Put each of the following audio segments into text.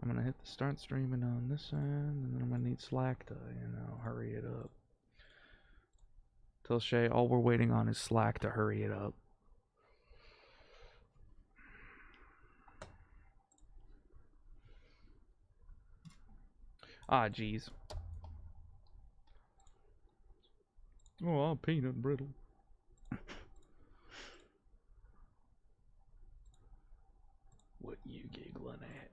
I'm gonna hit the start streaming on this end, and then I'm gonna need Slack to, hurry it up. Tell Shay all we're waiting on is Slack to hurry it up. Ah, jeez. Oh, peanut brittle. What you giggling at?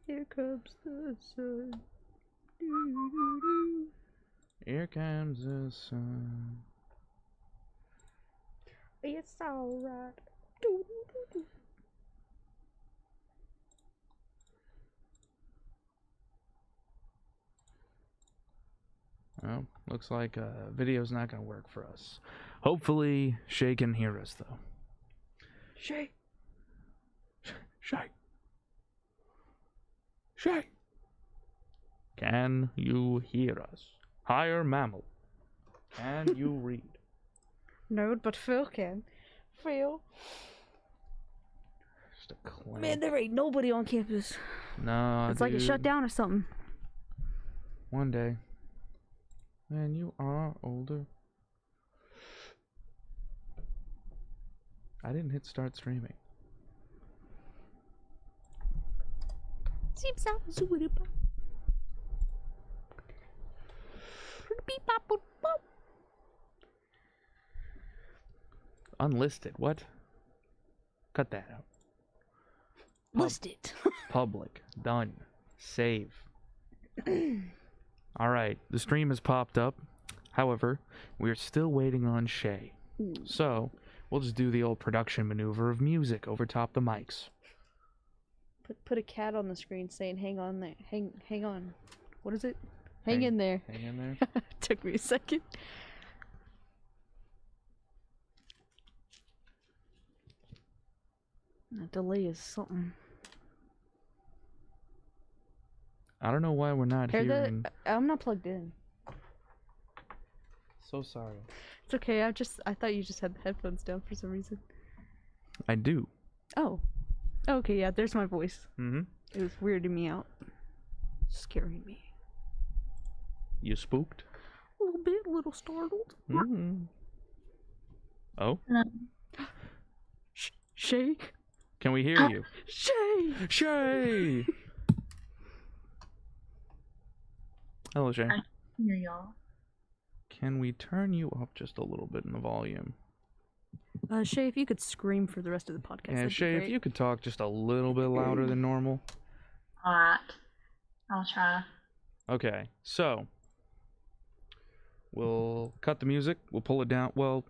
Here comes the sun. Doo-doo-doo. Here comes the sun. It's alright. Doo-doo-doo-doo. Well, looks like video's not gonna work for us. Hopefully, Shay can hear us though. Shay. Shay. Shay. Can you hear us? Higher mammal. Can you read? No, but Phil can. Phil. Just a clam. Man, there ain't nobody on campus. No, It's like it shut down or something. One day. Man, you are older. I didn't hit start streaming. Seems so sweet. Unlisted, what? Cut that out. Listed. Public. Done. Save. Alright, the stream has popped up. However, we're still waiting on Shay. So, we'll just do the old production maneuver of music over top the mics. Put a cat on the screen saying, hang on there. Hang on. What is it? Hang in there. Hang in there? Took me a second. That delay is something. I don't know why we're not hearing... I'm not plugged in. So sorry. It's okay, I thought you just had the headphones down for some reason. I do. Oh. Okay, yeah, there's my voice. Mm-hmm. It was weirding me out. Scaring me. You spooked? A little bit, a little startled. Mm-hmm. Oh? Shay? Can we hear you? Shay! Shay! Hello, Shay. I can hear y'all. Can we turn you up just a little bit in the volume? Shay, if you could scream for the rest of the podcast. Yeah, Shay, if you could talk just a little bit louder than normal. Alright. I'll try. Okay, so we'll cut the music. We'll pull it down. Well,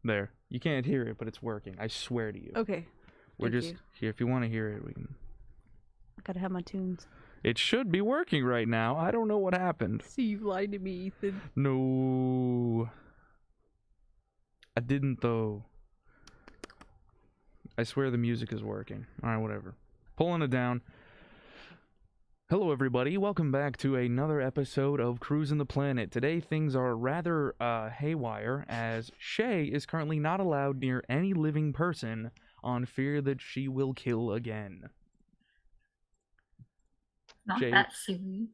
there. You can't hear it, but it's working. I swear to you. Okay. We're Thank just you. here. If you want to hear it, we can. I gotta have my tunes. It should be working right now. I don't know what happened. See, you lied to me, Ethan. No. I didn't, though. I swear the music is working. Alright, whatever. Pulling it down. Hello, everybody. Welcome back to another episode of Cruisin the Planet. Today, things are rather haywire, as Shay is currently not allowed near any living person on fear that she will kill again. Not Jay. that silly.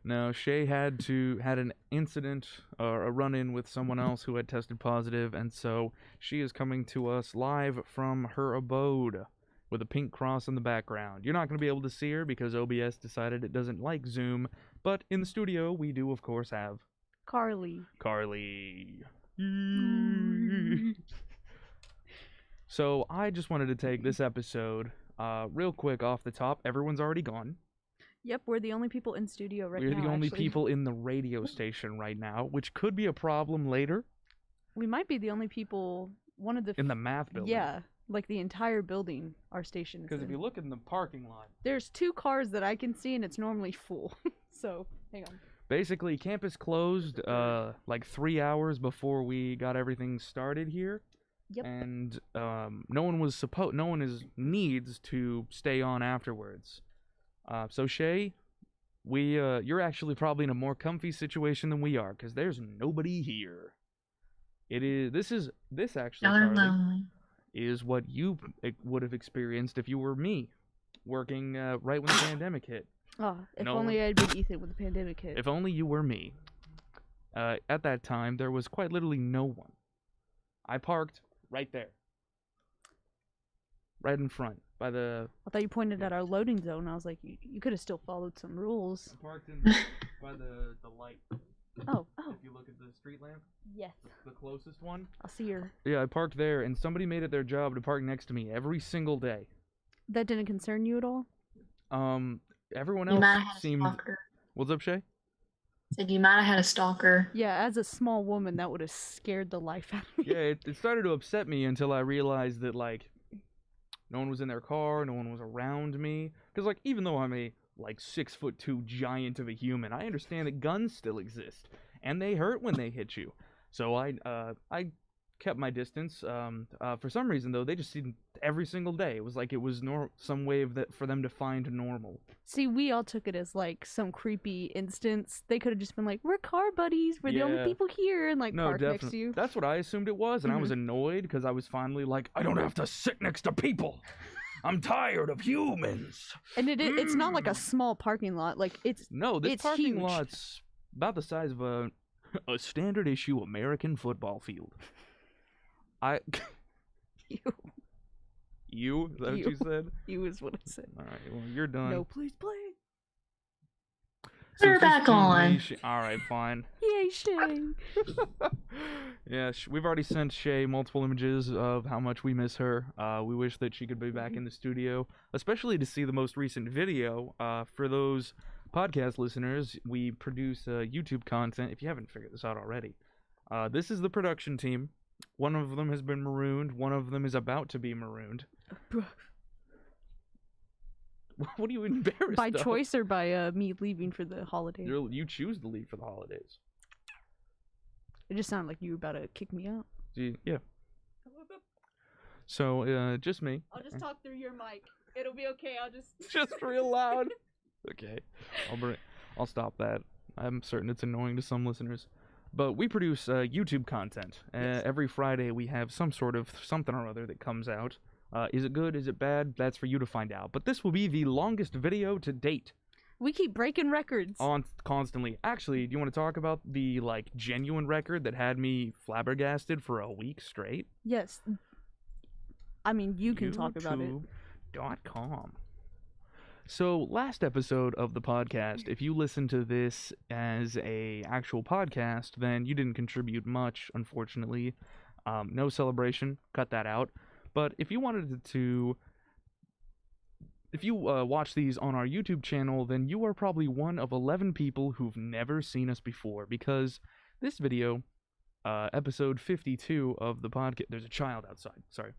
No, Shay had an incident or a run-in with someone else who had tested positive, and so she is coming to us live from her abode with a pink cross in the background. You're not going to be able to see her because OBS decided it doesn't like Zoom, but in the studio we do of course have Carly. So I just wanted to take this episode real quick off the top. Everyone's already gone. Yep, we're the only people in studio right now. We're the only actually. people in the radio station right now, which could be a problem later. We might be the only people. One of the. In the math building. Yeah, like the entire building, our station is Because if in. you look in the parking lot, There's 2 cars that I can see, and it's normally full. So, hang on. basically campus closed like 3 hours before we got everything started here. Yep. And no one needs to stay on afterwards. So Shay, you're actually probably in a more comfy situation than we are, because there's nobody here. It is. This actually, Y'all are Carly, lonely. is what you would have experienced if you were me, working right when the pandemic hit. Oh, if No only one- I'd been Ethan when the pandemic hit. If only you were me. At that time, there was quite literally no one. I parked right there, right in front, by the. I thought you pointed at our loading zone. I was like, you could have still followed some rules. I parked in by the light. Oh. If you look at the street lamp, Yes. the closest one. I'll see her. Yeah, I parked there, and somebody made it their job to park next to me every single day. That didn't concern you at all? Everyone You else might have had a seemed. stalker. What's up, Shay? Said you might have had a stalker. Yeah, as a small woman, that would have scared the life out of me. Yeah, it started to upset me until I realized that, like, no one was in their car, no one was around me. Because, like, even though I'm a, like, 6'2" giant of a human, I understand that guns still exist. And they hurt when they hit you. So I kept my distance. For some reason, though, they just seemed every single day. It was like it was some way for them to find normal. See, we all took it as like some creepy instance. They could have just been like, "We're car buddies. We're the only Yeah. people here," and like No, park definitely. next to you. That's what I assumed it was, and I was annoyed because I was finally like, I don't have to sit next to people. I'm tired of humans. And it's not like a small parking lot. Like it's No, this parking huge. lot's about the size of a standard issue American football field. you. You? Is that what you said? You is what I said. All right, well, you're done. No, please play. So They're back 15 on. days, all right, fine. Yay, Shane. Yeah, we've already sent Shay multiple images of how much we miss her. We wish that she could be back in the studio, especially to see the most recent video. For those podcast listeners, we produce YouTube content, if you haven't figured this out already. This is the production team. One of them has been marooned. One of them is about to be marooned. What are you embarrassed By of? choice or by me leaving for the holiday? You choose to leave for the holidays. It just sounded like you were about to kick me out. Yeah. So, just me. I'll just talk through your mic. It'll be okay. I'll just Just real loud. Okay. I'll stop that. I'm certain it's annoying to some listeners. But we produce YouTube content. Yes. Every Friday we have some sort of something or other that comes out. Is it good? Is it bad? That's for you to find out. But this will be the longest video to date. We keep breaking records. Constantly. Actually, do you want to talk about the like genuine record that had me flabbergasted for a week straight? Yes. I mean, you can talk about it. YouTube.com. So, last episode of the podcast, if you listen to this as a actual podcast, then you didn't contribute much, unfortunately. No celebration, cut that out. But if you wanted to, if you watch these on our YouTube channel, then you are probably one of 11 people who've never seen us before, because this video, episode 52 of the podcast, there's a child outside, sorry.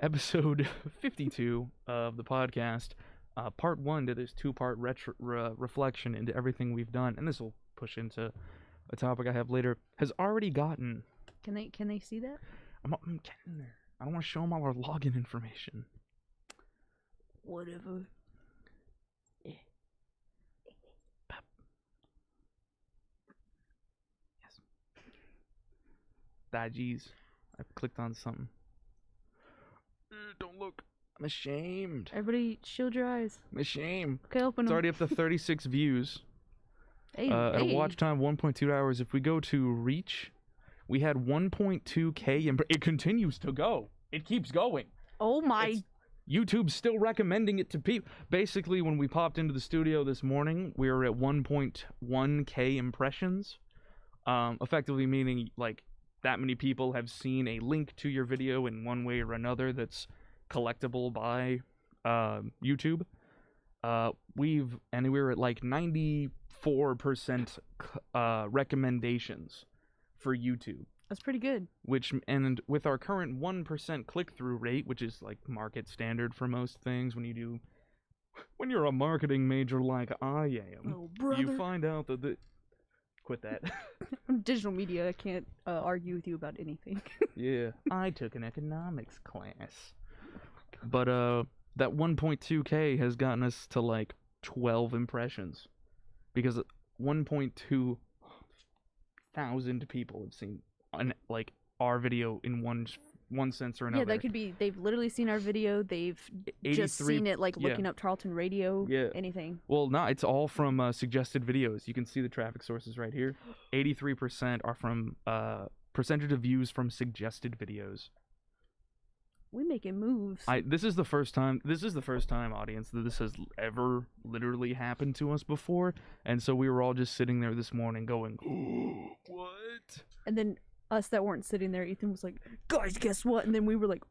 Episode 52 of the podcast, part 1 to this 2-part reflection into everything we've done, and this will push into a topic I have later, has already gotten... Can they see that? I'm getting there. I don't want to show them all our login information. Whatever. Yes. Jeez. I clicked on something. Don't look. I'm ashamed. Everybody, shield your eyes. I'm ashamed. Okay, open It's them. already up to 36 views. Hey, At hey. a watch time 1.2 hours. If we go to reach, we had 1.2K. It continues to go. It keeps going. Oh my. YouTube's still recommending it to people. Basically, when we popped into the studio this morning, we were at 1.1K impressions. Effectively meaning, like, that many people have seen a link to your video in one way or another that's collectible by YouTube. We're at like 94% recommendations for YouTube. That's pretty good. And with our current 1% click-through rate, which is like market standard for most things, when you're a marketing major like I am, Oh, brother. you find out that quit that. I'm digital media. I can't argue with you about anything. Yeah, I took an economics class. But that 1.2K has gotten us to like 12 impressions, because 1.2 thousand people have seen like our video in one sense or another. Yeah, that could be they've literally seen our video. They've just 83 seen it, like yeah. looking up Tarleton Radio. Yeah. Anything. Well, no, it's all from suggested videos. You can see the traffic sources right here. 83% are from percentage of views from suggested videos. We making moves. This is the first time, audience, that this has ever literally happened to us before, and so we were all just sitting there this morning going, what? And then us that weren't sitting there, Ethan was like, guys, guess what? And then we were like,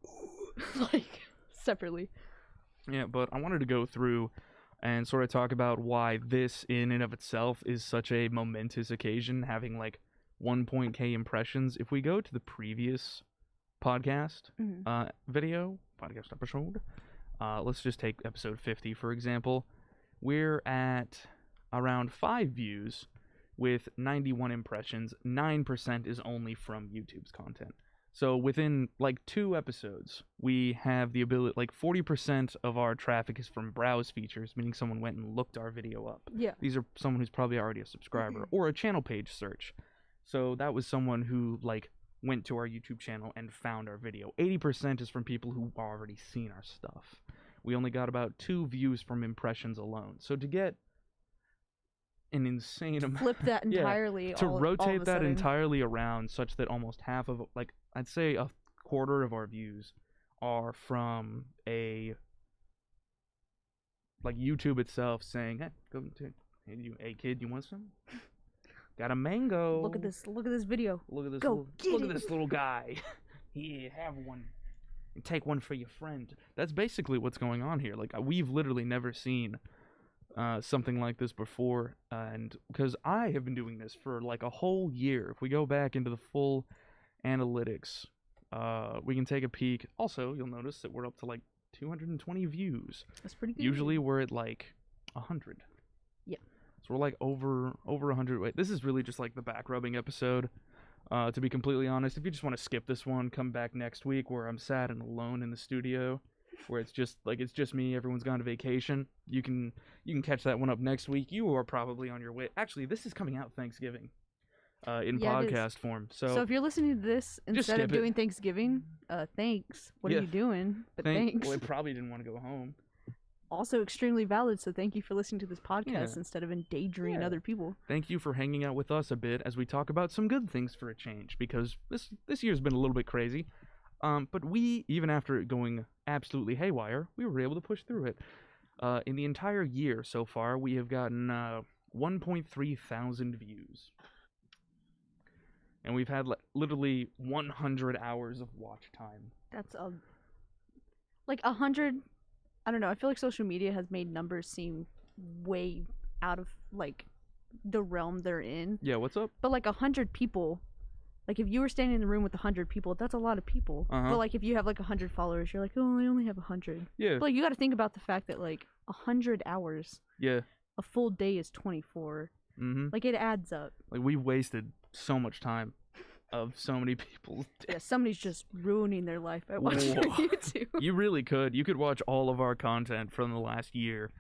like, separately. Yeah, but I wanted to go through and sort of talk about why this in and of itself is such a momentous occasion, having like 1.k impressions. If we go to the previous podcast podcast episode, let's just take episode 50 for example. We're at around 5 views with 91 impressions. 9% is only from YouTube's content. So within like 2 episodes, we have the ability, like 40% of our traffic is from browse features, meaning someone went and looked our video up. Yeah. These are someone who's probably already a subscriber, or a channel page search. So that was someone who like went to our YouTube channel and found our video. 80% is from people who already seen our stuff. We only got about 2 views from impressions alone. So to get an insane amount, flip that entirely. to rotate that sudden. Entirely around, such that almost half of, like, I'd say a quarter of our views are from a, like, YouTube itself saying, hey, hey kid, you want some? Got a mango. Look at this video. Look at this. Go look at this little guy. Here, have one. And take one for your friend. That's basically what's going on here. Like, we've literally never seen something like this before, and because I have been doing this for like a whole year. If we go back into the full analytics, we can take a peek. Also, you'll notice that we're up to like 220 views. That's pretty good. Usually we're at like 100. Yeah. So we're like over 100. Wait, this is really just like the back rubbing episode. To be completely honest, if you just want to skip this one, come back next week where I'm sad and alone in the studio, where it's just me, everyone's gone to vacation. You can catch that one up next week. You are probably on your way. Actually, this is coming out Thanksgiving in podcast form. So if you're listening to this instead of doing Thanksgiving, thanks. What are you doing? But thanks. Well, I probably didn't want to go home. Also extremely valid, so thank you for listening to this podcast instead of endangering other people. Thank you for hanging out with us a bit as we talk about some good things for a change, because this year's been a little bit crazy. But we, even after it going absolutely haywire, we were able to push through it. In the entire year so far, we have gotten 1.3 thousand views. And we've had literally 100 hours of watch time. That's like 100. I don't know. I feel like social media has made numbers seem way out of like the realm they're in. Yeah, what's up? But like 100 people, like if you were standing in the room with 100 people, that's a lot of people. But like if you have like 100 followers, you're like, oh, I only have 100. Yeah. But like you got to think about the fact that like 100 hours. Yeah. A full day is 24. Mm-hmm. Like it adds up. Like we wasted so much time of so many people's days. Yeah, somebody's just ruining their life by watching our YouTube. You really could. You could watch all of our content from the last year,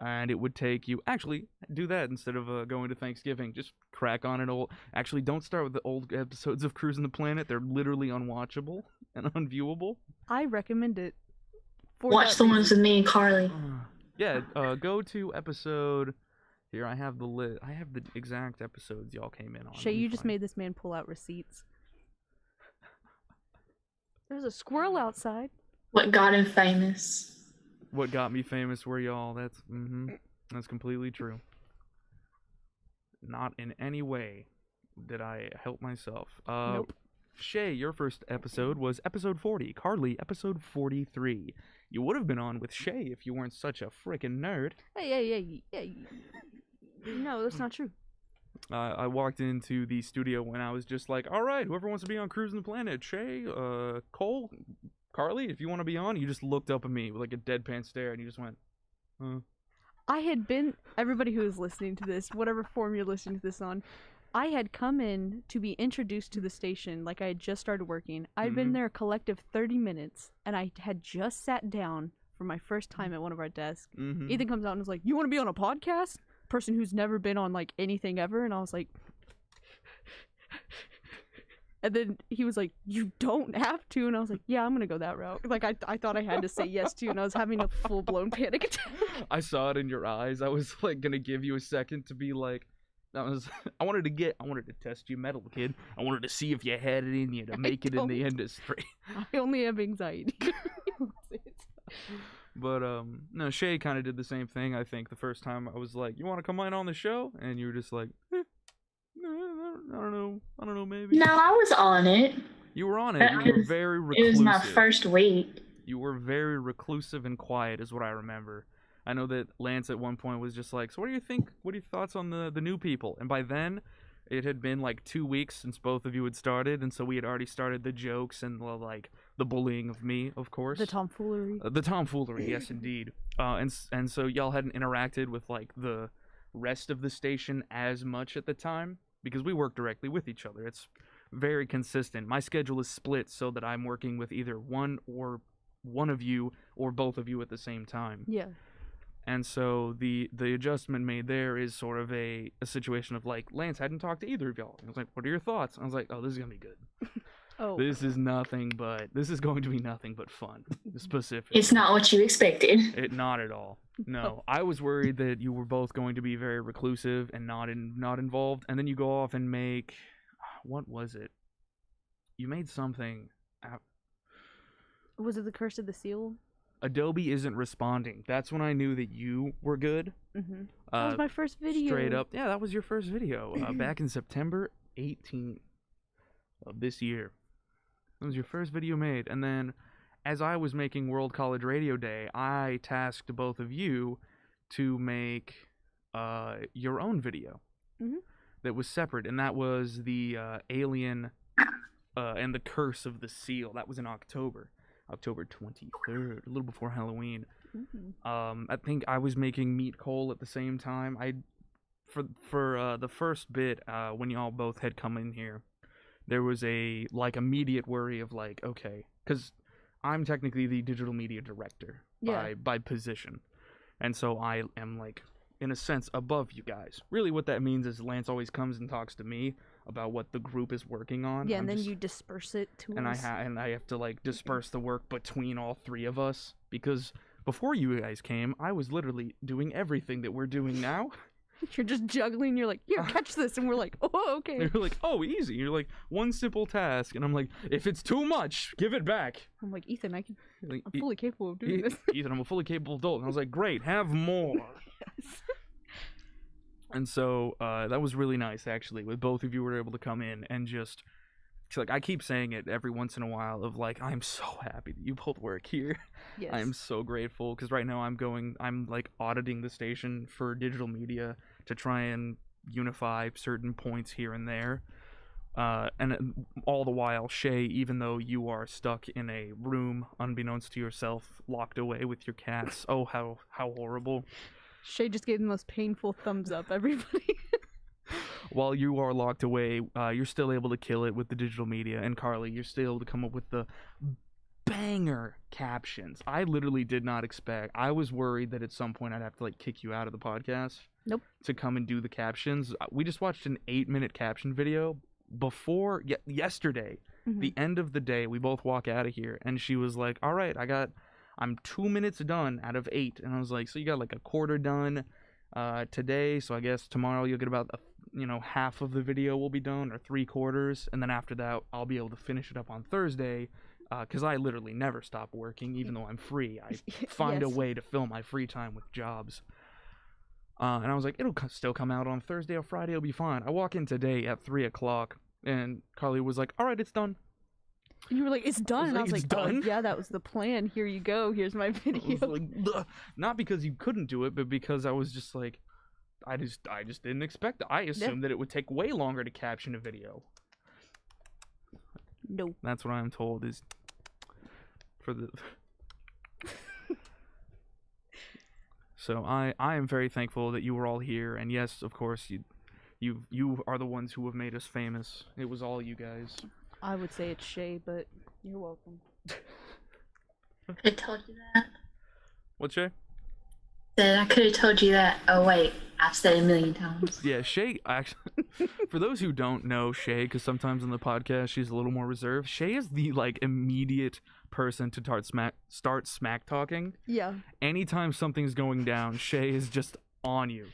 and it would take you... Actually, do that instead of going to Thanksgiving. Just crack on an old... Actually, don't start with the old episodes of Cruisin The Planet. They're literally unwatchable and unviewable. I recommend it. Watch the ones with me and Carly. Yeah, go to episode... Here, I have the exact episodes y'all came in on. Shay, you just made this man pull out receipts. There's a squirrel outside. What got him famous? What got me famous were y'all. That's completely true. Not in any way did I help myself. Nope. Shay, your first episode was episode 40. Carly, episode 43. You would have been on with Shay if you weren't such a frickin' nerd. Hey. No, that's not true. I walked into the studio when I was just like, all right, whoever wants to be on Cruisin The Planet, Shay, Cole, Carly, if you want to be on. You just looked up at me with like a deadpan stare and you just went, huh. I had been, everybody who is listening to this, whatever form you're listening to this on, I had come in to be introduced to the station like I had just started working. I'd been there a collective 30 minutes, and I had just sat down for my first time at one of our desks. Ethan comes out and is like, you want to be on a podcast? Person who's never been on like anything ever. And I was like, And then he was like, "You don't have to," and I was like, "Yeah, I'm gonna go that route." Like I thought I had to say yes to, and I was having a full blown panic attack. I saw it in your eyes. I was like gonna give you a second to be like, I wanted to test your mettle, kid. I wanted to see if you had it in you to make it in the industry. I only have anxiety. But no, Shay kind of did the same thing. I think the first time I was like, "You want to come in on the show?" and you were just like, I don't know, maybe. No, I was on it. You were on it. You were very reclusive. It was my first week. You were very reclusive and quiet, is what I remember. I know that Lance at one point was just like, "So what do you think? What are your thoughts on the new people?" And by then, it had been like 2 weeks since both of you had started, and so we had already started the jokes and the bullying of me, of course. The tomfoolery. The tomfoolery, yes, indeed. And so y'all hadn't interacted with like the rest of the station as much at the time because we work directly with each other. It's very consistent. My schedule is split so that I'm working with either one of you or both of you at the same time. Yeah. And so the adjustment made there is sort of a situation of like, Lance hadn't talked to either of y'all. I was like, "What are your thoughts?" I was like, "Oh, this is gonna be good." Oh. This is going to be nothing but fun. Specific. It's not what you expected. Not at all. No, I was worried that you were both going to be very reclusive and not involved, and then you go off and make, what was it? You made something. Was it the Curse of the Seal? Adobe isn't responding. That's when I knew that you were good. Mm-hmm. That was my first video. Straight up, yeah, that was your first video back in September 18th of this year. That was your first video made, and then as I was making World College Radio Day, I tasked both of you to make your own video that was separate, and that was the Alien and the Curse of the Seal. That was in October 23rd, a little before Halloween. I think I was making Meat Coal at the same time. For the first bit when y'all both had come in here, there was a immediate worry of like, okay, because I'm technically the digital media director by position, and so I am like, in a sense, above you guys. Really what that means is Lance always comes and talks to me about what the group is working on. Yeah, and then you disperse it to us. And I have to like disperse the work between all three of us, because before you guys came, I was literally doing everything that we're doing now. You're just juggling. You're like, "Here, catch this," and we're like, "Oh, okay." You're like, "Oh, easy." You're like, "One simple task," and I'm like, "If it's too much, give it back." I'm like, "Ethan, I'm fully capable of doing this." Ethan, I'm a fully capable adult. And I was like, "Great, have more." Yes. And so that was really nice, actually, with both of you were able to come in and just, like, I keep saying it every once in a while of like, I'm so happy that you both work here. Yes. I am so grateful, because right now I'm like auditing the station for digital media to try and unify certain points here and there. And all the while, Shay, even though you are stuck in a room, unbeknownst to yourself, locked away with your cats, oh, how horrible. Shay just gave the most painful thumbs up, everybody. While you are locked away, you're still able to kill it with the digital media. And Carly, you're still able to come up with the banger captions. I literally did not expect. I was worried that at some point I'd have to like kick you out of the podcast. Nope. To come and do the captions. We just watched an 8-minute caption video before yesterday. The end of the day, we both walk out of here, and she was like, "All right, I'm 2 minutes done out of 8," and I was like, "So you got like a quarter done today, so I guess tomorrow you'll get about half of the video will be done, or 3/4, and then after that I'll be able to finish it up on Thursday, because I literally never stop working, even though I'm free. I find a way to fill my free time with jobs." And I was like, "It'll still come out on Thursday or Friday, it'll be fine." I walk in today at 3:00, and Carly was like, "All right, it's done." And you were like, "It's done." And I was like, "Done? "Oh, yeah, that was the plan. Here you go. Here's my video." I was like, not because you couldn't do it, but because I was just like, I just didn't expect it. I assumed that it would take way longer to caption a video. Nope. That's what I'm told is for the. So I am very thankful that you were all here, and yes, of course, you are the ones who have made us famous. It was all you guys. I would say it's Shay, but you're welcome. I told you that. What, Shay? Said I could have told you that. Oh wait, I've said it a million times. Yeah, Shay, actually, for those who don't know Shay, because sometimes in the podcast she's a little more reserved, Shay is the, like, immediate person to start smack talking. Yeah. Anytime something's going down, Shay is just on you.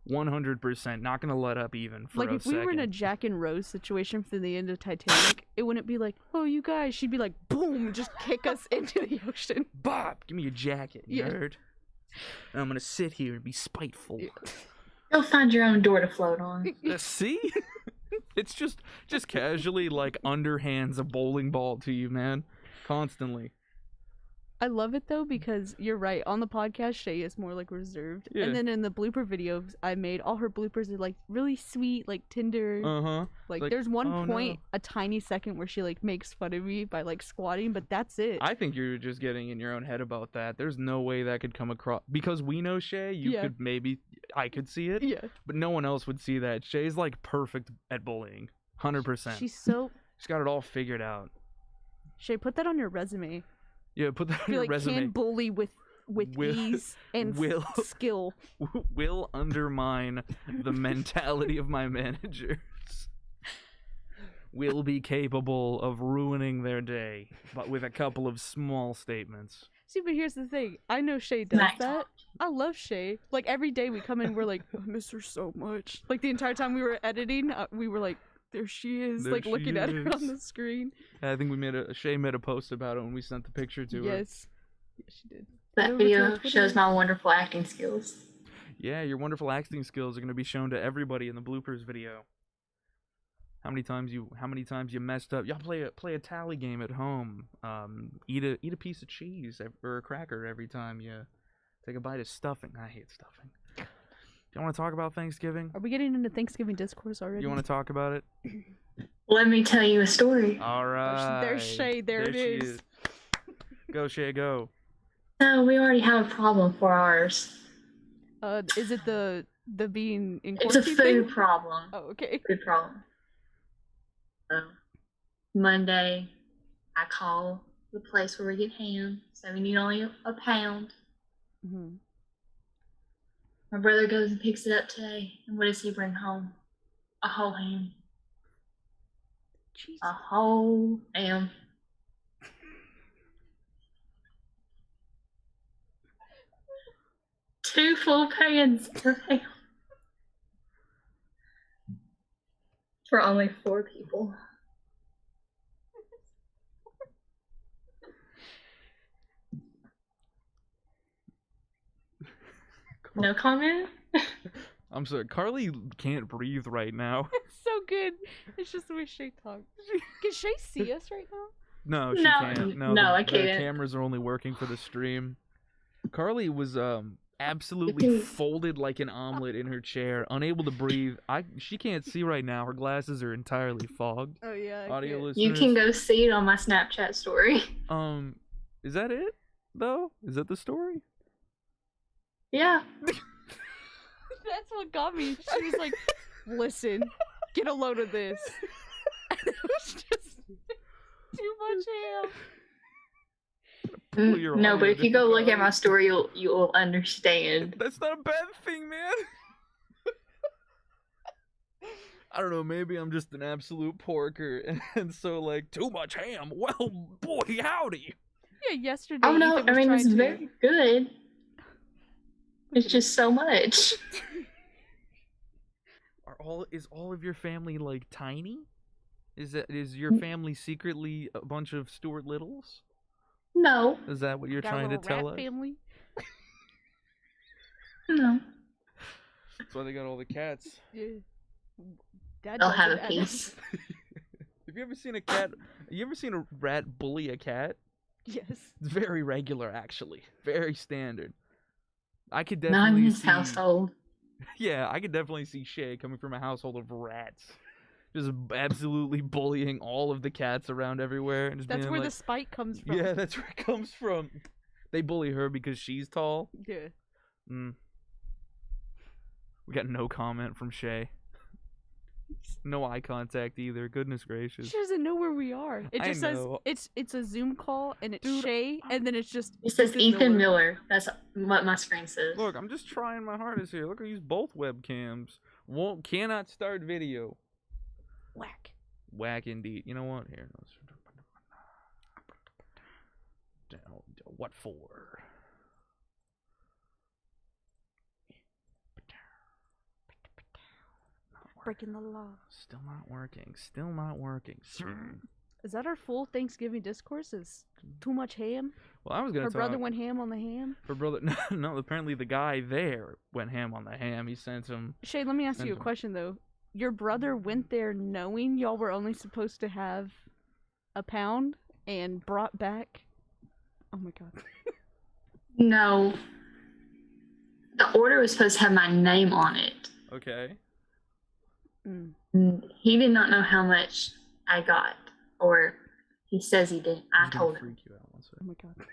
100%. Not going to let up even for like, a if we second. were in a Jack and Rose situation for the end of Titanic, it wouldn't be like, oh, you guys. She'd be like, boom, just kick us into the ocean. Bob, give me your jacket, nerd. And I'm going to sit here and be spiteful. Yeah. Go find your own door to float on. See? It's just casually, like, underhands a bowling ball to you, man. Constantly. I love it though because you're right. On the podcast, Shay is more like reserved, Yeah. and then in the blooper videos I made, all her bloopers are like really sweet, like tender. Like there's one point, a tiny second, where she like makes fun of me by like squatting, but that's it. I think you're just getting in your own head about that. There's no way that could come across because we know Shay. I could see it. Yeah. But no one else would see that. Shay's like perfect at bullying, 100%. She's got it all figured out. Shay, put that on your resume. Yeah, put that on your resume. Can bully with ease and skill. Will undermine the mentality of my managers. Will be capable of ruining their day, but with a couple of small statements. See, but here's the thing. I know Shay does that. I love Shay. Like, every day we come in, we're like, I miss her so much. Like, the entire time we were editing, we were like, there she is, like, looking at her on the screen. I think Shay made a post about it when we sent the picture to her. Yes, she did. That video shows my wonderful acting skills. Yeah, your wonderful acting skills are going to be shown to everybody in the bloopers video. How many times you messed up? Y'all play a tally game at home. Eat a piece of cheese or a cracker every time you take a bite of stuffing. I hate stuffing. You want to talk about Thanksgiving? Are we getting into Thanksgiving discourse already? You want to talk about it? Let me tell you a story. All right. There's Shay. There it is. Go, Shay, go. No, we already have a problem for ours. Is it the being in It's a quarantine food thing? problem. Oh, okay. Food problem. So, Monday, I call the place where we get ham. So we need only a pound. Mm-hmm. My brother goes and picks it up today, and what does he bring home? A whole ham. Jesus. A whole ham. Two full pans of ham. For only 4 people. No comment? I'm sorry. Carly can't breathe right now. It's so good. It's just the way Shay talks. Can Shay see us right now? No, she can't. No, I can't. The cameras are only working for the stream. Carly was absolutely folded like an omelet in her chair, unable to breathe. She can't see right now. Her glasses are entirely fogged. Oh yeah. Audio listeners. You can go see it on my Snapchat story. Is that it though? Is that the story? Yeah. That's what got me. She was like, listen, get a load of this. And it was just too much ham. No, but if you go look at my story, you'll understand. That's not a bad thing, man. I don't know, maybe I'm just an absolute porker, and so, like, too much ham. Well, boy, howdy. Yeah, yesterday. Oh no, I mean, it's very good. It's just so much. Is all of your family, like, tiny? Is your family secretly a bunch of Stuart Littles? No. Is that what you're trying to tell us? Family? No. That's why they got all the cats. Yeah. Dad They'll does have it a at piece. Have you ever seen a cat? You ever seen a rat bully a cat? Yes. It's very regular, actually. Very standard. I could Not definitely in his see. household. Yeah, I could definitely see Shay coming from a household of rats, just absolutely bullying all of the cats around everywhere. And just That's being where like, the spite comes from. Yeah, that's where it comes from. They bully her because she's tall. No eye contact either. Goodness gracious. She doesn't know where we are. It I just says know. it's a Zoom call and it's Dude, Shay and then it's just It says Ethan Miller. That's what my screen says. Look, I'm just trying my hardest here. Look, I use both webcams. Cannot start video. Whack. Whack indeed. You know what? Here. What for? Breaking the law. Still not working. Still not working. Is that our full Thanksgiving discourse? Is too much ham? Well, I was gonna Her talk. brother went ham on the ham? Her brother. No, apparently the guy there went ham on the ham. He sent him. Shay, let me ask you a question though. Your brother went there knowing y'all were only supposed to have a pound and brought back. Oh my god. No. The order was supposed to have my name on it. Okay. He did not know how much I got, or he says he didn't. I told him. Freak you out one second. Oh my god.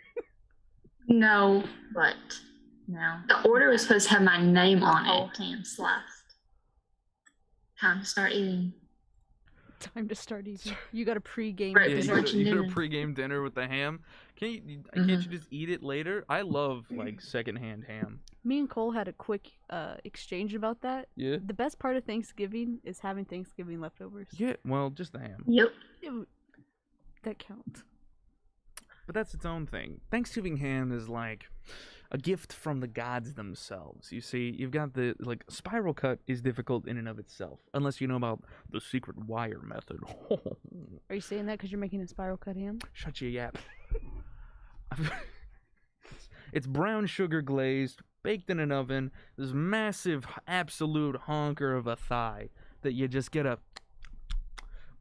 No, but no. The order was supposed to have my name on it. Ham sliced. Time to start eating. Time to start eating. You got a pre-game Right, Yeah, dinner. you get a pregame dinner with the ham. Can't you just eat it later? I love like secondhand ham. Me and Cole had a quick exchange about that. Yeah. The best part of Thanksgiving is having Thanksgiving leftovers. Yeah. Well, just the ham. Yep. That counts. But that's its own thing. Thanksgiving ham is like a gift from the gods themselves. You see, you've got the spiral cut is difficult in and of itself, unless you know about the secret wire method. Are you saying that because you're making a spiral cut ham? Shut your yap. It's brown sugar glazed, baked in an oven. This massive, absolute honker of a thigh that you just get a.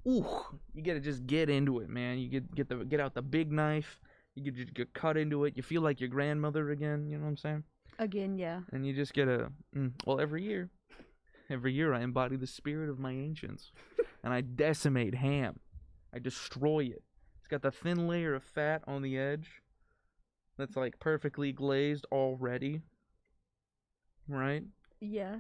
Ooh, you gotta just get into it, man. You get out the big knife. You get cut into it. You feel like your grandmother again. You know what I'm saying? Again, yeah. And you just get a. Well, every year I embody the spirit of my ancients, and I decimate ham. I destroy it. It's got the thin layer of fat on the edge. That's like perfectly glazed already. Right? Yeah.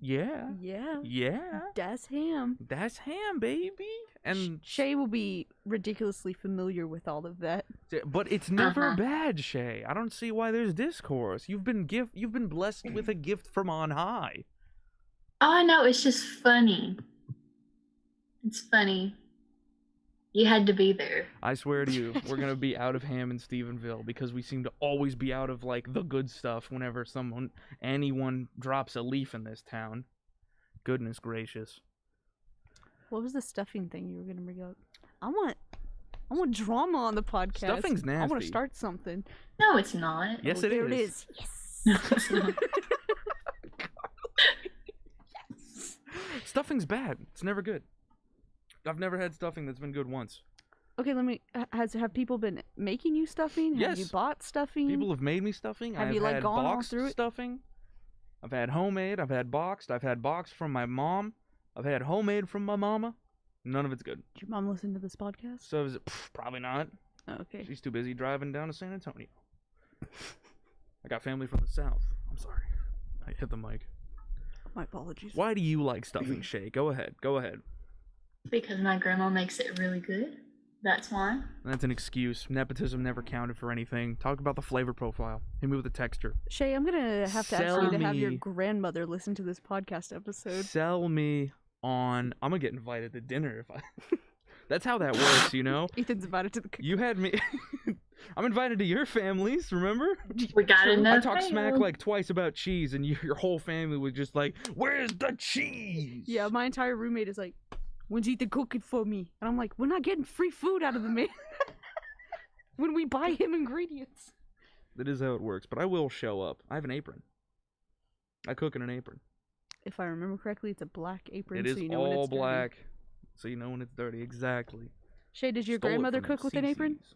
Yeah. Yeah. Yeah. That's ham. That's ham, baby. And Shay will be ridiculously familiar with all of that. but it's never bad, Shay. I don't see why there's discourse. You've been blessed with a gift from on high. Oh, I know. It's just funny. It's funny. You had to be there. I swear to you, we're gonna be out of ham in Stephenville because we seem to always be out of like the good stuff whenever anyone drops a leaf in this town. Goodness gracious. What was the stuffing thing you were gonna bring up? I want drama on the podcast. Stuffing's nasty. I want to start something. No, it's not. Yes, it There it is. is. Yes. No, it's not. Stuffing's bad. It's never good. I've never had stuffing that's been good once. Okay, let me. Have people been making you stuffing? Have you Yes. bought stuffing? People have made me stuffing. Have I've you, like, had gone all boxed through it? stuffing. I've had homemade. I've had boxed. I've had boxed from my mom. I've had homemade from my mama. None of it's good. Did your mom listen to this podcast? So is it? Probably not. Oh, okay. She's too busy driving down to San Antonio. I got family from the south. I'm sorry. I hit the mic. My apologies. Why do you like stuffing, Shay? Go ahead. Go ahead. Because my grandma makes it really good. That's why. That's an excuse. Nepotism never counted for anything. Talk about the flavor profile. Hit me with the texture. Shay, I'm gonna have to ask Sell you to have your me- grandmother listen to this podcast episode. Sell me on. I'm gonna get invited to dinner if I. That's how that works, you know. Ethan's invited to the cookie. You had me. I'm invited to your families. Remember? We got I enough. talked smack like twice about cheese, and your whole family was just like, "Where's the cheese?" Yeah, my entire roommate is like, "When's Ethan cooking for me?" And I'm like, "We're not getting free food out of the man when we buy him ingredients." That is how it works. But I will show up. I have an apron. I cook in an apron. If I remember correctly, it's a black apron, It is so you know when all it's dirty. black, so you know when it's dirty. Exactly. Shay, does your Stole it grandmother from cook with an apron? CC's.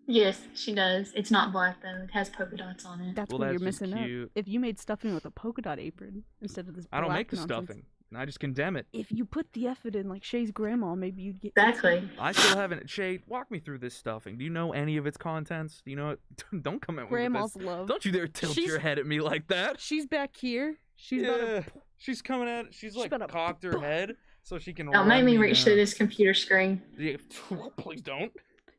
Yes, she does. It's not black though. It has polka dots on it. That's Well, where you're that's just missing cute. out. If you made stuffing with a polka dot apron instead of this I don't black make the nonsense, stuffing. I just condemn it. If you put the effort in like Shay's grandma, maybe you'd get Exactly. I still haven't. Shay, walk me through this stuffing. Do you know any of its contents? Do you know it? Don't come at me Grandma's with this. love. Don't you dare tilt She's- your head at me like that. She's back here. She's about Yeah. to. She's coming at it. She's like about to cocked her head, so she can. Don't make me reach through this computer screen. Yeah, please don't.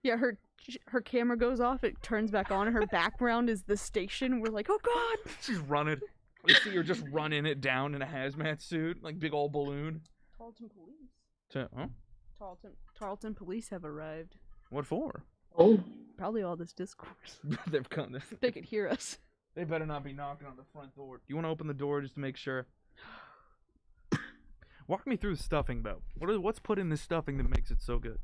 Yeah, her camera goes off. It turns back on. And her background is the station. We're like, oh god. She's running. We see her just running it down in a hazmat suit, like big old balloon. Tarleton police. Huh? Tarleton police have arrived. What for? Oh. Probably all this discourse. They've come. They could hear us. They better not be knocking on the front door. Do you want to open the door just to make sure? Walk me through the stuffing, though. What's put in this stuffing that makes it so good?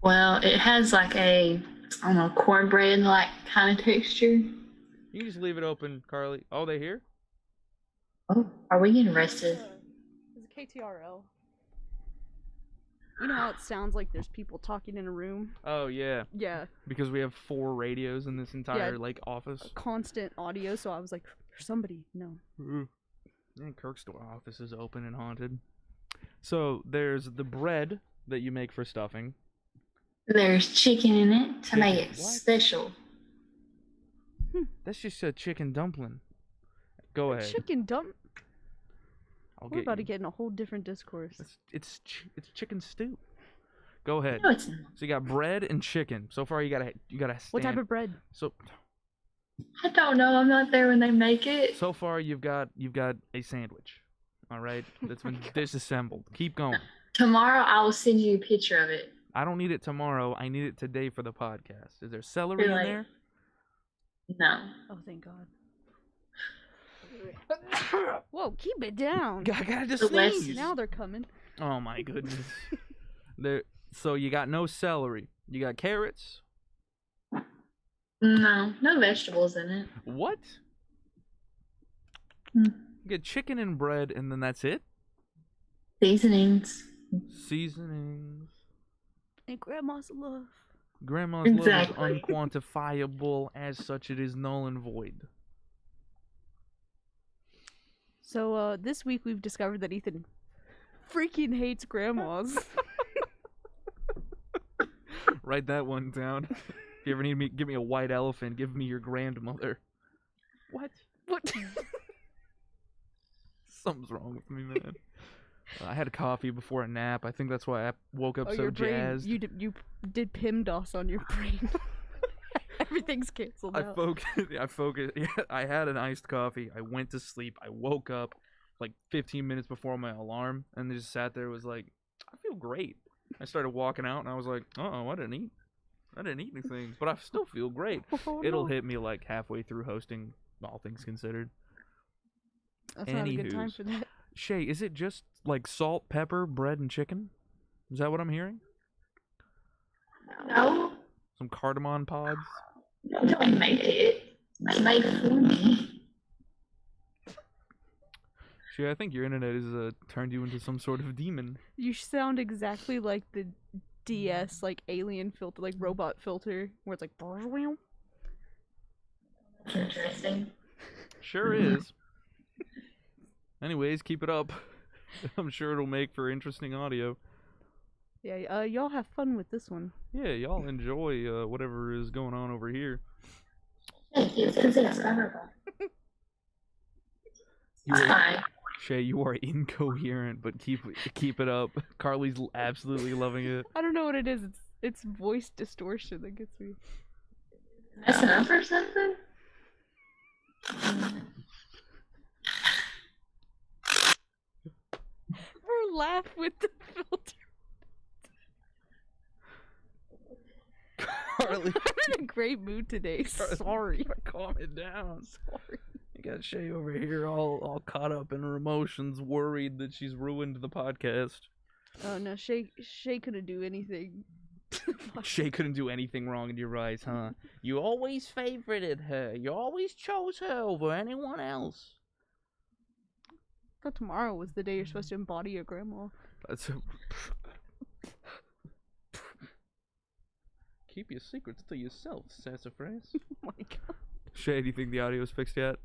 Well, it has like a, I don't know, cornbread-like kind of texture. You can just leave it open, Carly. Oh, they here? Oh, are we getting arrested? It's a KTRL. You know how it sounds like there's people talking in a room? Oh, yeah. Yeah. Because we have 4 radios in this entire, office. Constant audio, so I was like, there's somebody. No. And Kirk's office is open and haunted. So, there's the bread that you make for stuffing. There's chicken in it to make it special. That's just a chicken dumpling. Go ahead. Chicken dump? We're about to you. get in a whole different discourse. It's chicken stew. Go ahead. No, it's not. So you got bread and chicken. So far you gotta What type of bread? So I don't know. I'm not there when they make it. so far you've got a sandwich. All right, that's been disassembled. Keep going. Tomorrow I will send you a picture of it. I don't need it tomorrow. I need it today for the podcast. Is there celery Really? in there? No. Oh, thank God. Whoa, keep it down. I gotta just The less- sneeze. Now they're coming. Oh my goodness. So you got no celery. You got carrots. No vegetables in it. What? Hmm. You get chicken and bread, and then that's it. Seasonings. Seasonings. And grandma's love. Grandma's Exactly. love is unquantifiable. As such, it is null and void. So, this week we've discovered that Ethan freaking hates grandmas. Write that one down. If you ever need me, give me a white elephant. Give me your grandmother. What? What? Something's wrong with me, man. I had coffee before a nap. I think that's why I woke up Oh, so your brain. jazzed. You did PIMDOS on your brain. Everything's canceled I out. focused. Yeah, I had an iced coffee. I went to sleep. I woke up like 15 minutes before my alarm, and then just sat there. Was like, I feel great. I started walking out, and I was like, oh, I didn't eat anything, but I still feel great. Oh, It'll no. hit me like halfway through hosting, all things considered. That's not a good time Anywho's. for that. Shay, is it just like salt, pepper, bread, and chicken? Is that what I'm hearing? No. Some cardamom pods? Don't make it. They made it for me. Shay, I think your internet has turned you into some sort of demon. You sound exactly like the DS, like alien filter, like robot filter, where it's like. Interesting. Sure is. Anyways, keep it up. I'm sure it'll make for interesting audio. Yeah, y'all have fun with this one. Yeah, y'all enjoy whatever is going on over here. Thank you. It's discoverable. You It's are, fine. Shay, you are incoherent, but keep it up. Carly's absolutely loving it. I don't know what it is. It's voice distortion that gets me. Messing up or something? Or laugh with the filter. Carly, I'm in a great mood today. Sorry. calm it down. Sorry. You got Shay over here all caught up in her emotions, worried that she's ruined the podcast. Oh no, Shay couldn't do anything. Shay couldn't do anything wrong in your eyes, huh? You always favorited her. You always chose her over anyone else. I thought tomorrow was the day you're supposed to embody your grandma. That's Keep your secrets to yourself, sassafras. Oh my God. Shay, do you think the audio's fixed yet?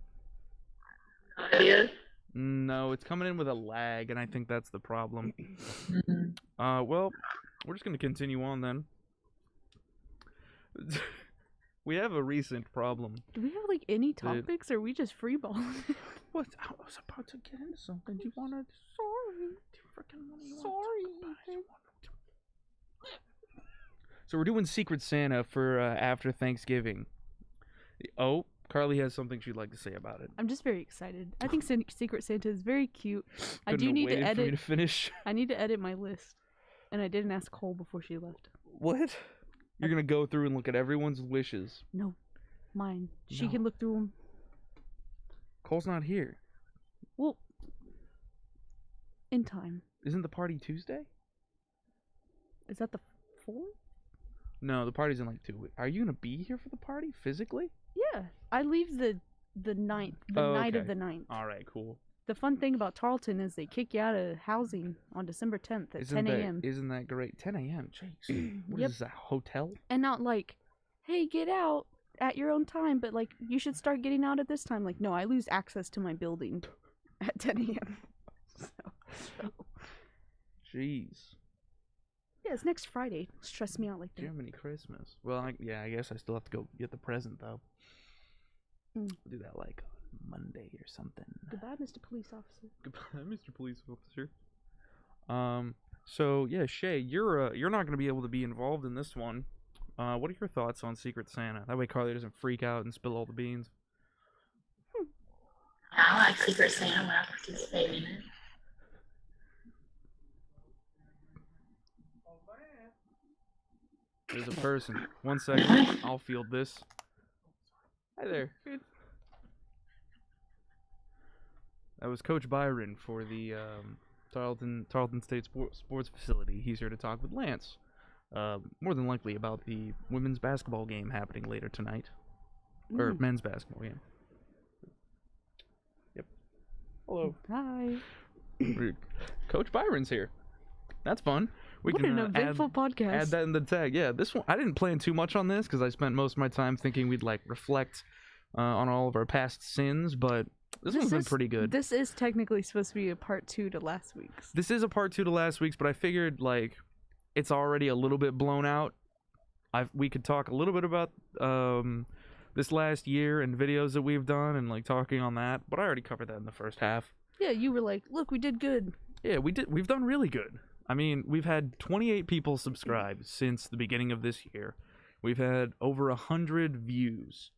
No idea. No, it's coming in with a lag, and I think that's the problem. Mhm. Well, we're just gonna continue on then. We have a recent problem. Do we have like any topics, or are we just freeballing? What? I was about to get into something. Do you want to? Sorry. Do you freaking want to? Sorry. So we're doing Secret Santa for after Thanksgiving. Oh, Carly has something she'd like to say about it. I'm just very excited. I think Secret Santa is very cute. I Couldn't do have need to waited for me edit. to finish. I need to edit my list, and I didn't ask Cole before she left. What? You're gonna go through and look at everyone's wishes. No, mine. She No. can look through them. Cole's not here. Well, in time. Isn't the party Tuesday? Is that the 4th? No, the party's in like 2 weeks. Are you gonna be here for the party physically? Yeah, I leave the 9th, night of okay. the 9th. All right, cool. The fun thing about Tarleton is they kick you out of housing on December 10th at 10 a.m. Isn't that great? 10 a.m. Jeez. What Yep. is that, hotel? And not like, hey, get out at your own time, but like, you should start getting out at this time. Like, no, I lose access to my building at 10 a.m. So. Jeez. Yeah, it's next Friday. Stress me out like that. Jiminy Christmas. Well, I guess I still have to go get the present though. Mm. I'll do that like on Monday or something. Goodbye, Mr. Police Officer. Goodbye, Mr. Police Officer. So yeah, Shay, you're not gonna be able to be involved in this one. What are your thoughts on Secret Santa? That way Carly doesn't freak out and spill all the beans. I like Secret Santa when I participate in it. There's a person. 1 second. I'll field this. Hi there. That was Coach Byron for the Tarleton State Sports Facility. He's here to talk with Lance. More than likely about the women's basketball game happening later tonight. Or men's basketball game. Yep. Hello. Hi. Coach Byron's here. That's fun. What an eventful podcast. Add that in the tag. Yeah, this one, I didn't plan too much on this because I spent most of my time thinking we'd like reflect on all of our past sins, but this one's been pretty good. This is technically supposed to be a part 2 to last week's. This is a part 2 to last week's, but I figured like it's already a little bit blown out. We could talk a little bit about this last year and videos that we've done and like talking on that, but I already covered that in the first half. Yeah, you were like, look, we did good. Yeah, we did. We've done really good. I mean, we've had 28 people subscribe since the beginning of this year. We've had over 100 views,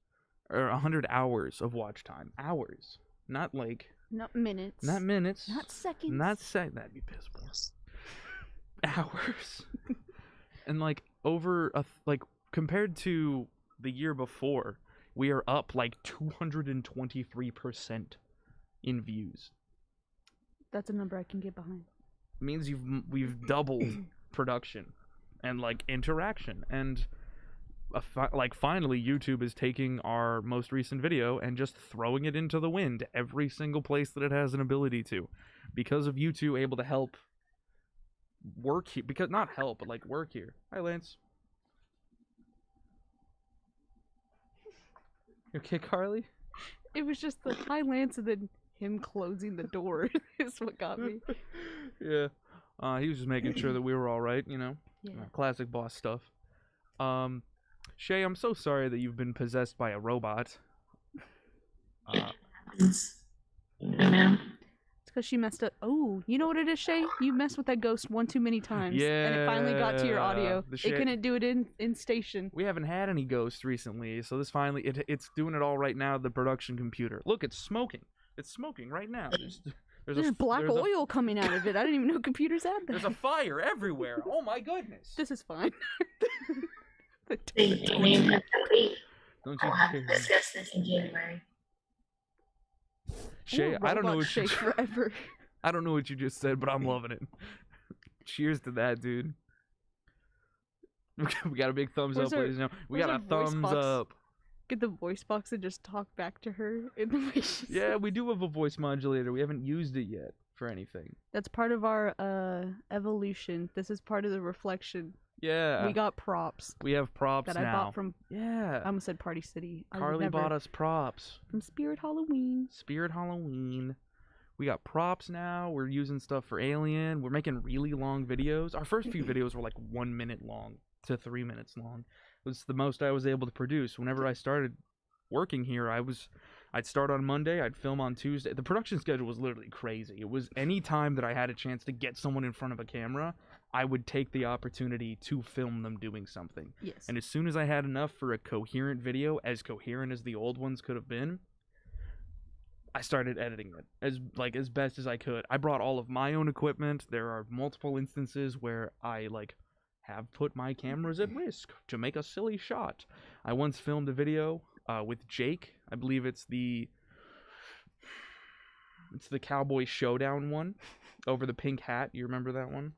or 100 hours of watch time. Hours, not like not minutes, not minutes, not seconds, That'd be piss poor. Hours, and like like compared to the year before, we are up like 223% in views. That's a number I can get behind. Means we've doubled production and like interaction, and like finally YouTube is taking our most recent video and just throwing it into the wind every single place that it has an ability to, because of you two able to help work here, because not help but like work here. Hi Lance. You okay, Carly? It was just the hi Lance and then him closing the door is what got me. Yeah. He was just making sure that we were all right, you know. Yeah. Classic boss stuff. Shay, I'm so sorry that you've been possessed by a robot. It's because she messed up. Oh, you know what it is, Shay? You messed with that ghost one too many times. Yeah. And it finally got to your audio. It couldn't do it in station. We haven't had any ghosts recently, so this finally, it's doing it all right now, the production computer. Look, it's smoking. It's smoking right now. There's black oil coming out of it. I didn't even know computers had that. There's a fire everywhere. Oh my goodness. This is fine. Don't you I'll discuss this in January. Shay, I don't know what Shay forever. I don't know what you just said, but I'm loving it. Cheers to that, dude. We got a big thumbs up, ladies and gentlemen. We got a thumbs up. Get the voice box and just talk back to her in the way she Yeah, we do have a voice modulator. We haven't used it yet for anything. That's part of our evolution. This is part of the reflection. Yeah. We got props. We have props that now. I bought from. Yeah. I almost said Party City. Carly bought us props from Spirit Halloween. Spirit Halloween. We got props now. We're using stuff for Alien. We're making really long videos. Our first few videos were like 1 minute long to 3 minutes long. It was the most I was able to produce. Whenever I started working here, I was I'd start on Monday, I'd film on Tuesday. The production schedule was literally crazy. It was any time that I had a chance to get someone in front of a camera, I would take the opportunity to film them doing something. Yes. And as soon as I had enough for a coherent video, as coherent as the old ones could have been, I started editing it as best as I could. I brought all of my own equipment. There are multiple instances where I have put my cameras at risk to make a silly shot. I once filmed a video with Jake. I believe it's the Cowboy Showdown one over the pink hat. You remember that one?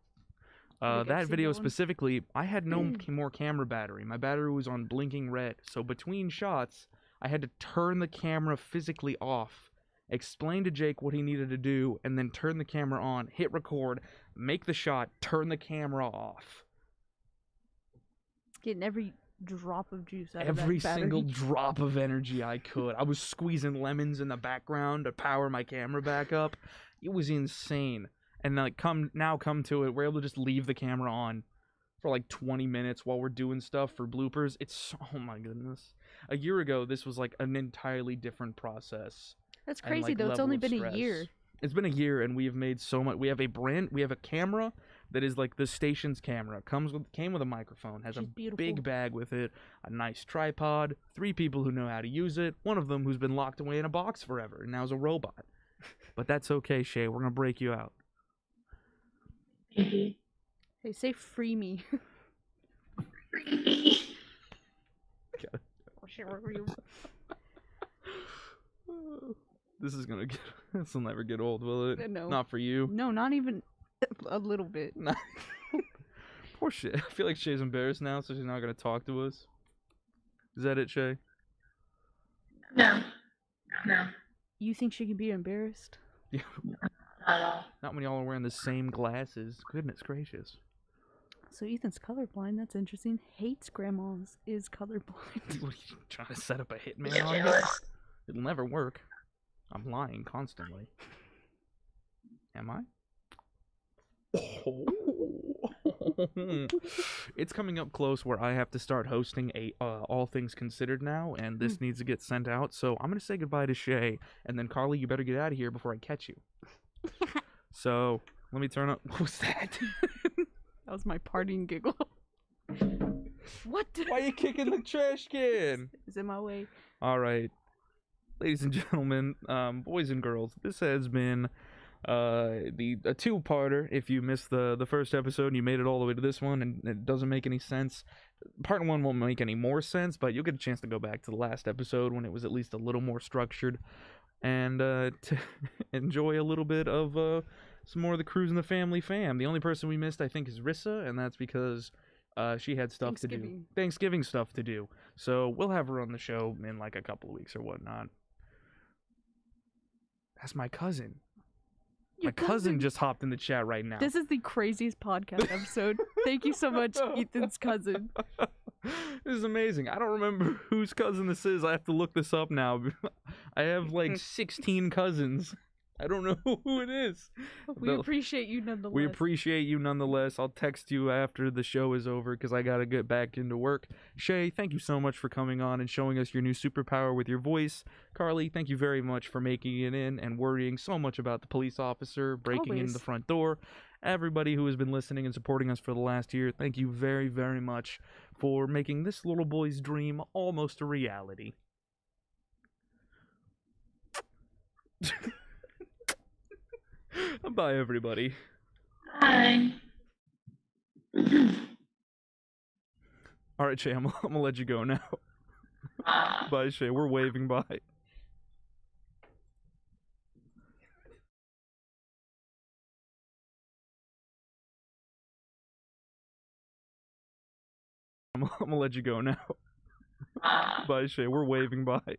That video specifically, I had no more camera battery. My battery was on blinking red. So between shots, I had to turn the camera physically off, explain to Jake what he needed to do, and then turn the camera on, hit record, make the shot, turn the camera off. Getting every drop of juice out of every that battery. single drop of energy I could. I was squeezing lemons in the background to power my camera back up. It was insane. And come to it, we're able to just leave the camera on for 20 minutes while we're doing stuff for bloopers. Oh my goodness. A year ago, this was an entirely different process. That's crazy though. It's only been a year. It's been a year, and we have made so much. We have a camera that is the station's camera. Came with a microphone, has a big bag with it, a nice tripod, 3 people who know how to use it, one of them who's been locked away in a box forever and now is a robot. But that's okay, Shay. We're gonna break you out. Hey, say free me. Free me. Oh shit, where were you? This will never get old, will it? No. Not for you. No, not even a little bit. Poor Shay. I feel like Shay's embarrassed now, so she's not gonna talk to us. Is that it, Shay? No. You think she can be embarrassed? Yeah. Not at all. Not when y'all are wearing the same glasses. Goodness gracious. So Ethan's colorblind. That's interesting. Hates grandmas. Is colorblind. What, are you trying to set up a hitman on me? It'll never work. I'm lying constantly. Am I? Oh. It's coming up close where I have to start hosting a All Things Considered now, and this needs to get sent out. So I'm gonna say goodbye to Shay, and then Carly, you better get out of here before I catch you. So let me turn up. What was that? That was my partying giggle. What? Why are you kicking the trash can? Is in my way. All right, ladies and gentlemen, boys and girls, this has been a 2-parter. If you missed the first episode and you made it all the way to this one and it doesn't make any sense, part 1 won't make any more sense, but you'll get a chance to go back to the last episode when it was at least a little more structured, and to enjoy a little bit of some more of the Cruisin the Family fam. The only person we missed, I think, is Rissa, and that's because she had stuff to do. Thanksgiving stuff to do. So we'll have her on the show in a couple of weeks or whatnot. That's my cousin. My cousin just hopped in the chat right now. This is the craziest podcast episode. Thank you so much, Ethan's cousin. This is amazing. I don't remember whose cousin this is. I have to look this up now. I have 16 cousins. I don't know who it is. We appreciate you nonetheless. We appreciate you nonetheless. I'll text you after the show is over because I got to get back into work. Shay, thank you so much for coming on and showing us your new superpower with your voice. Carly, thank you very much for making it in and worrying so much about the police officer breaking in the front door. Everybody who has been listening and supporting us for the last year, thank you very, very much for making this little boy's dream almost a reality. Bye, everybody. Bye. All right, Shay, I'm gonna let you go now. Bye, Shay. We're waving bye. I'm gonna let you go now. Bye, Shay. We're waving bye.